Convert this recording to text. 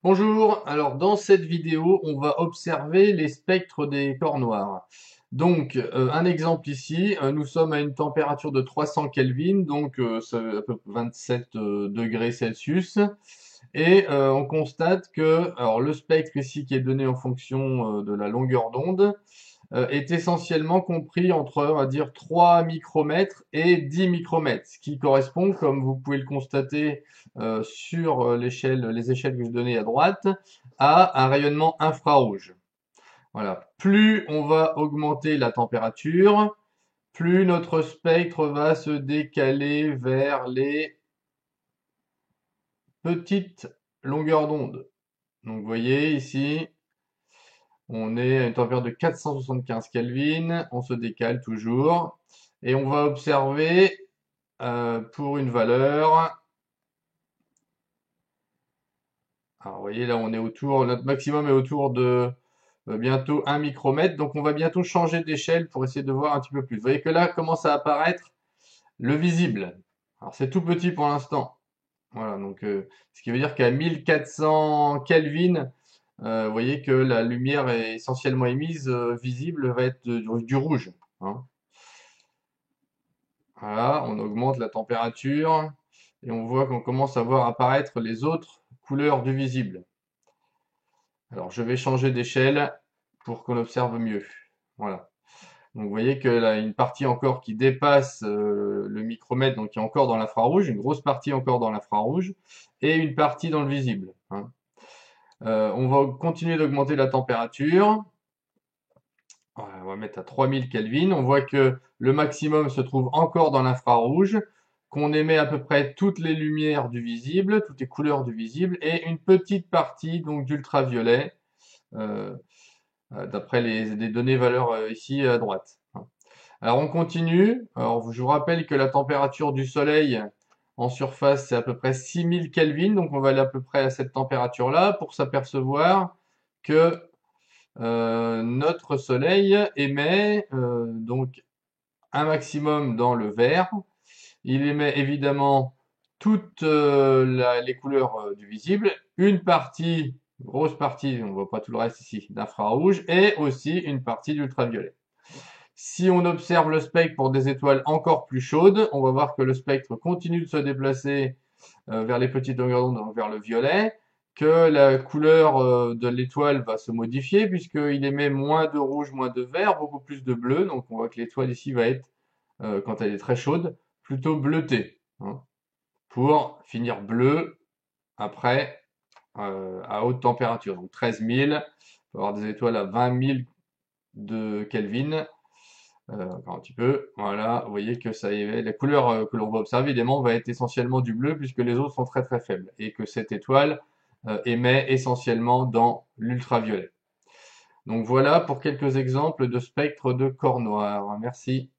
Bonjour, alors dans cette vidéo, on va observer les spectres des corps noirs. Donc, un exemple ici, nous sommes à une température de 300 Kelvin, donc c'est à peu près 27 degrés Celsius, et on constate que, alors le spectre ici qui est donné en fonction de la longueur d'onde, est essentiellement compris entre, on va dire, 3 micromètres et 10 micromètres, ce qui correspond, comme vous pouvez le constater sur les échelles que je donnais à droite, à un rayonnement infrarouge. Voilà. Plus on va augmenter la température, plus notre spectre va se décaler vers les petites longueurs d'onde. Donc vous voyez ici, on est à une température de 475 Kelvin, on se décale toujours, et on va observer pour une valeur. Alors vous voyez là on est autour, notre maximum est autour de bientôt 1 micromètre, donc on va bientôt changer d'échelle pour essayer de voir un petit peu plus. Vous voyez que là commence à apparaître le visible. Alors c'est tout petit pour l'instant. Voilà, donc ce qui veut dire qu'à 1400 Kelvin, vous voyez que la lumière est essentiellement émise, visible, va être du rouge, hein. Voilà, on augmente la température et on voit qu'on commence à voir apparaître les autres couleurs du visible. Alors je vais changer d'échelle pour qu'on observe mieux. Voilà. Donc vous voyez que là, une partie encore qui dépasse le micromètre, donc qui est encore dans l'infrarouge, une grosse partie encore dans l'infrarouge, et une partie dans le visible, hein. On va continuer d'augmenter la température. Voilà, on va mettre à 3000 Kelvin. On voit que le maximum se trouve encore dans l'infrarouge, qu'on émet à peu près toutes les lumières du visible, toutes les couleurs du visible, et une petite partie donc d'ultraviolet, euh, d'après les données valeurs ici à droite, hein. Alors on continue. Alors je vous rappelle que la température du Soleil en surface c'est à peu près 6000 Kelvin, donc on va aller à peu près à cette température-là pour s'apercevoir que notre Soleil émet donc un maximum dans le vert. Il émet évidemment toutes les couleurs du visible, une partie, grosse partie, on ne voit pas tout le reste ici, d'infrarouge, et aussi une partie d'ultraviolet. Si on observe le spectre pour des étoiles encore plus chaudes, on va voir que le spectre continue de se déplacer vers les petites longueurs d'onde, donc vers le violet, que la couleur de l'étoile va se modifier puisqu'il émet moins de rouge, moins de vert, beaucoup plus de bleu. Donc on voit que l'étoile ici va être, quand elle est très chaude, plutôt bleutée, hein, pour finir bleu après à haute température. Donc 13 000, on va avoir des étoiles à 20 000 de Kelvin. Encore un petit peu, voilà, vous voyez que ça y est, la couleur que l'on va observer, évidemment, va être essentiellement du bleu puisque les autres sont très très faibles et que cette étoile émet essentiellement dans l'ultraviolet. Donc voilà pour quelques exemples de spectres de corps noirs. Merci.